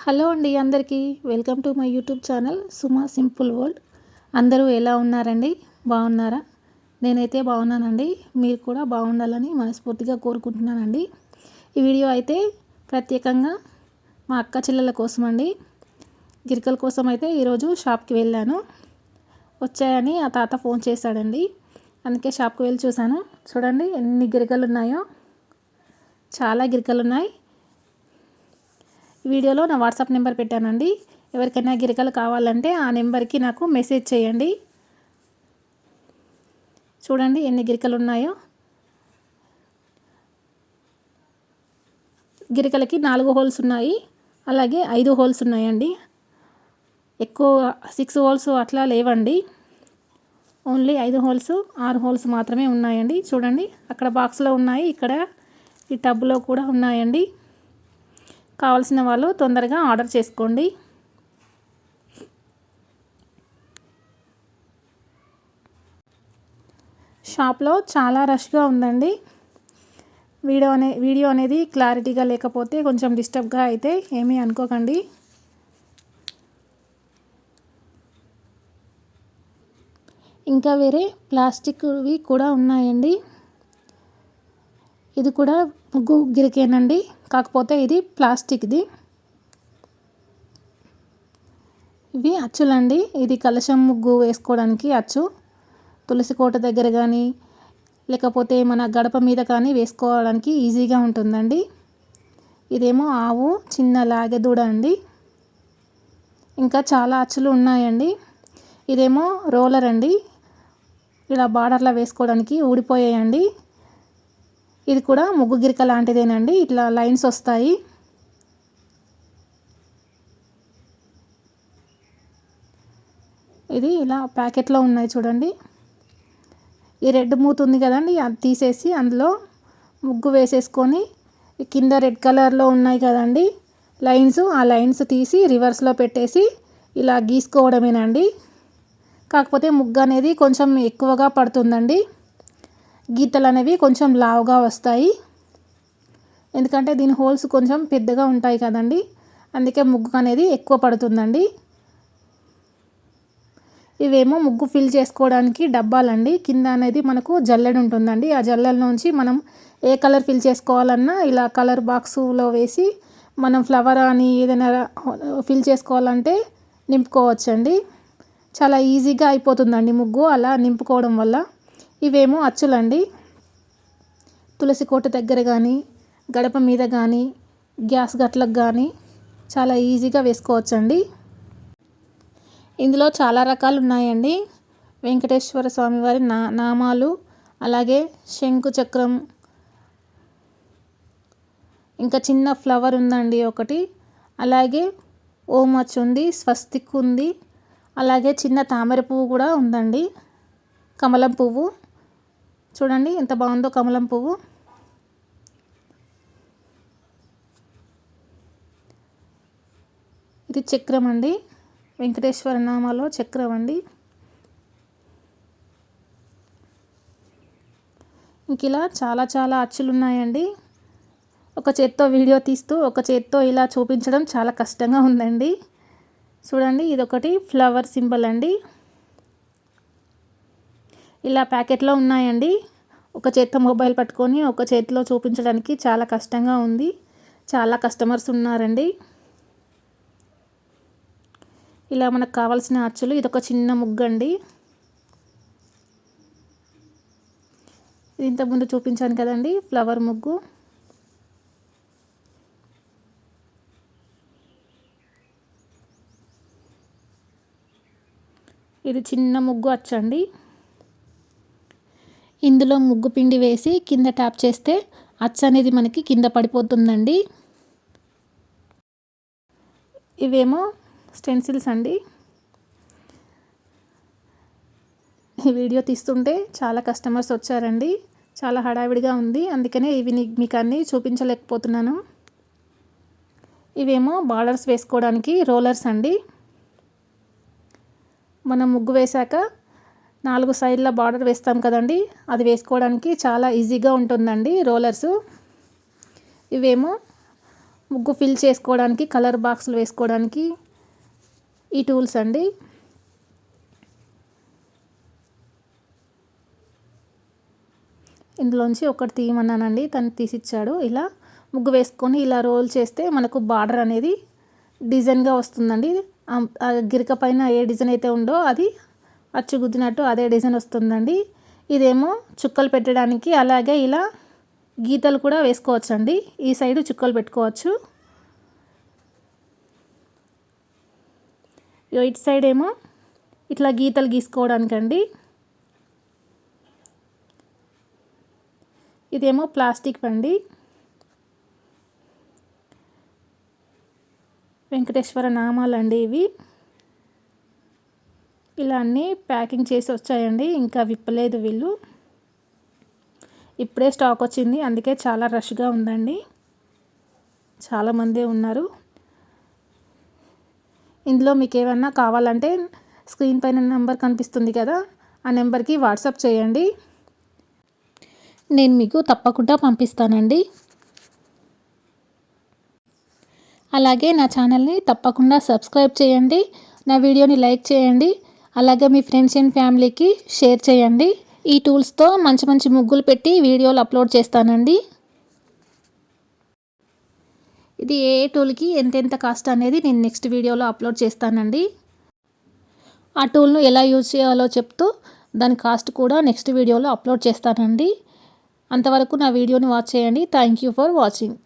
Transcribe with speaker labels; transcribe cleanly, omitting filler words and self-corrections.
Speaker 1: Hello అండి అందరికీ welcome to my YouTube channel Suma simple world. అందరూ ఎలా ఉన్నారండి? బాగున్నారా? నేనైతే బాగున్నానండి. మీరు కూడా బాగుండాలని మనస్ఫూర్తిగా కోరుకుంటున్నానండి. ఈ వీడియో అయితే ప్రత్యేకంగా మా అక్క చెల్లెల కోసం అండి. గిరికల కోసం అయితే ఈరోజు షాప్కి వెళ్ళాను. వచ్చాయని ఆ తాత ఫోన్ చేశాడండి. అందుకే షాప్కి వెళ్ళి చూశాను. చూడండి ఎన్ని గిరికలు ఉన్నాయో, చాలా గిరికలు ఉన్నాయి. వీడియోలో నా వాట్సాప్ నెంబర్ పెట్టానండి. ఎవరికైనా గిరికలు కావాలంటే ఆ నెంబర్కి నాకు మెసేజ్ చేయండి. చూడండి ఎన్ని గిరికలు ఉన్నాయో. గిరికలకి 4 హోల్స్ ఉన్నాయి, అలాగే 5 హోల్స్ ఉన్నాయండి. ఎక్కువ 6 హోల్స్ అట్లా లేవండి. ఓన్లీ 5 హోల్స్ 6 హోల్స్ మాత్రమే ఉన్నాయండి. చూడండి అక్కడ బాక్స్లో ఉన్నాయి, ఇక్కడ ఈ టబ్లో కూడా ఉన్నాయండి. కావాల్సిన వాళ్ళు తొందరగా ఆర్డర్ చేసుకోండి. షాప్లో చాలా రష్గా ఉందండి. వీడియో అనేది క్లారిటీగా లేకపోతే కొంచెం డిస్టర్బ్గా అయితే ఏమీ అనుకోకండి. ఇంకా వేరే ప్లాస్టిక్వి కూడా ఉన్నాయండి. ఇది కూడా ముగ్గు గిరికేనండి, కాకపోతే ఇది ప్లాస్టిక్ది. ఇవి అచ్చులండి. ఇది కలశం ముగ్గు వేసుకోవడానికి అచ్చు. తులసి కోట దగ్గర కానీ లేకపోతే మన గడప మీద కానీ వేసుకోవడానికి ఈజీగా ఉంటుందండి. ఇదేమో ఆవు చిన్న లాగెదూడ అండి. ఇంకా చాలా అచ్చులు ఉన్నాయండి. ఇదేమో రోలర్ అండి, ఇలా బార్డర్లో వేసుకోవడానికి ఊడిపోయాయండి. ఇది కూడా ముగ్గు గిరిక లాంటిదేనండి, ఇట్లా లైన్స్ వస్తాయి. ఇది ఇలా ప్యాకెట్లో ఉన్నాయి చూడండి. ఈ రెడ్ మూత ఉంది కదండి, అది తీసేసి అందులో ముగ్గు వేసేసుకొని కింద రెడ్ కలర్లో ఉన్నాయి కదండి లైన్స్, ఆ లైన్స్ తీసి రివర్స్లో పెట్టేసి ఇలా గీసుకోవడమేనండి. కాకపోతే ముగ్గు అనేది కొంచెం ఎక్కువగా పడుతుందండి. గీతలు అనేవి కొంచెం లావుగా వస్తాయి, ఎందుకంటే దీని హోల్స్ కొంచెం పెద్దగా ఉంటాయి కదండి, అందుకే ముగ్గు అనేది ఎక్కువ పడుతుందండి. ఇవేమో ముగ్గు ఫిల్ చేసుకోవడానికి డబ్బాలండి. కింద అనేది మనకు జల్లెడ ఉంటుందండి. ఆ జల్లెడ నుంచి మనం ఏ కలర్ ఫిల్ చేసుకోవాలన్నా ఇలా కలర్ బాక్సులో వేసి మనం ఫ్లవర్ అని ఏదైనా ఫిల్ చేసుకోవాలంటే నింపుకోవచ్చండి. చాలా ఈజీగా అయిపోతుందండి ముగ్గు అలా నింపుకోవడం వల్ల. ఇవేమో అచ్చులండి. తులసి కోట దగ్గర కానీ గడప మీద కానీ గ్యాస్ గట్లకు కానీ చాలా ఈజీగా వేసుకోవచ్చండి. ఇందులో చాలా రకాలు ఉన్నాయండి. వెంకటేశ్వర స్వామి వారి నామాలు, అలాగే శంకు చక్రం, ఇంకా చిన్న ఫ్లవర్ ఉందండి ఒకటి, అలాగే ఓం అచ్చు ఉంది, స్వస్తిక్ ఉంది, అలాగే చిన్న తామర పువ్వు కూడా ఉందండి. కమలం పువ్వు చూడండి ఎంత బాగుందో కమలం పువ్వు. ఇది చక్రం అండి, వెంకటేశ్వర నామాలో చక్రం అండి. ఇంక ఇలా చాలా చాలా అచ్చులు ఉన్నాయండి. ఒక చేత్తో వీడియో తీస్తూ ఒక చేత్తో ఇలా చూపించడం చాలా కష్టంగా ఉందండి. చూడండి ఇదొకటి ఫ్లవర్ సింబల్ అండి. ఇలా ప్యాకెట్లో ఉన్నాయండి. ఒక చేత్తో మొబైల్ పట్టుకొని ఒక చేతిలో చూపించడానికి చాలా కష్టంగా ఉంది. చాలా కస్టమర్స్ ఉన్నారండి. ఇలా మనకు కావాల్సిన అచ్చులు. ఇదొక చిన్న ముగ్గు అండి. ఇది ఇంతకుముందు చూపించాను కదండి ఫ్లవర్ ముగ్గు. ఇది చిన్న ముగ్గు అచ్చండి. ఇందులో ముగ్గు పిండి వేసి కింద ట్యాప్ చేస్తే అచ్చు అనేది మనకి కింద పడిపోతుందండి. ఇవేమో స్టెన్సిల్స్ అండి. ఈ వీడియో తీస్తుంటే చాలా కస్టమర్స్ వచ్చారండి, చాలా హడావిడిగా ఉంది, అందుకనే ఇవి మీకు అన్నీ చూపించలేకపోతున్నాను. ఇవేమో బార్డర్స్ వేసుకోవడానికి రోలర్స్ అండి. మనం ముగ్గు వేశాక 4 సైడ్ల బార్డర్ వేస్తాం కదండి, అది వేసుకోవడానికి చాలా ఈజీగా ఉంటుందండి రోలర్స్. ఇవేమో ముగ్గు ఫిల్ చేసుకోవడానికి, కలర్ బాక్సులు వేసుకోవడానికి ఈ టూల్స్ అండి. ఇందులోంచి ఒకటి తీయమన్నానండి, తను తీసిచ్చాడు. ఇలా ముగ్గు వేసుకొని ఇలా రోల్ చేస్తే మనకు బార్డర్ అనేది డిజైన్గా వస్తుందండి. ఆ గిరక పైన ఏ డిజైన్ అయితే ఉందో అది అచ్చుగుద్దినట్టు అదే డిజైన్ వస్తుందండి. ఇదేమో చుక్కలు పెట్టడానికి, అలాగే ఇలా గీతలు కూడా వేసుకోవచ్చండి. ఈ సైడు చుక్కలు పెట్టుకోవచ్చు. ఇటు సైడ్ ఏమో ఇట్లా గీతలు గీసుకోవడానికండి. ఇదేమో ప్లాస్టిక్ అండి. వెంకటేశ్వర నామాలండి ఇవి. ఇలా అన్నీ ప్యాకింగ్ చేసి వచ్చాయండి, ఇంకా విప్పలేదు వీళ్ళు. ఇప్పుడే స్టాక్ వచ్చింది, అందుకే చాలా రష్గా ఉందండి, చాలామంది ఉన్నారు. ఇందులో మీకు ఏమన్నా కావాలంటే స్క్రీన్ పైన నెంబర్ కనిపిస్తుంది కదా, ఆ నెంబర్కి వాట్సాప్ చేయండి, నేను మీకు తప్పకుండా పంపిస్తానండి. అలాగే నా ఛానల్ని తప్పకుండా సబ్స్క్రైబ్ చేయండి, నా వీడియోని లైక్ చేయండి, అలాగే మీ ఫ్రెండ్స్ అండ్ ఫ్యామిలీకి షేర్ చేయండి. ఈ టూల్స్తో మంచి మంచి ముగ్గులు పెట్టి వీడియోలు అప్లోడ్ చేస్తానండి. ఇది ఏ టూల్కి ఎంతెంత కాస్ట్ అనేది నేను నెక్స్ట్ వీడియోలో అప్లోడ్ చేస్తానండి. ఆ టూల్ను ఎలా యూజ్ చేయాలో చెప్తూ దాని కాస్ట్ కూడా నెక్స్ట్ వీడియోలో అప్లోడ్ చేస్తానండి. అంతవరకు నా వీడియోని వాచ్ చేయండి. Thank you for watching.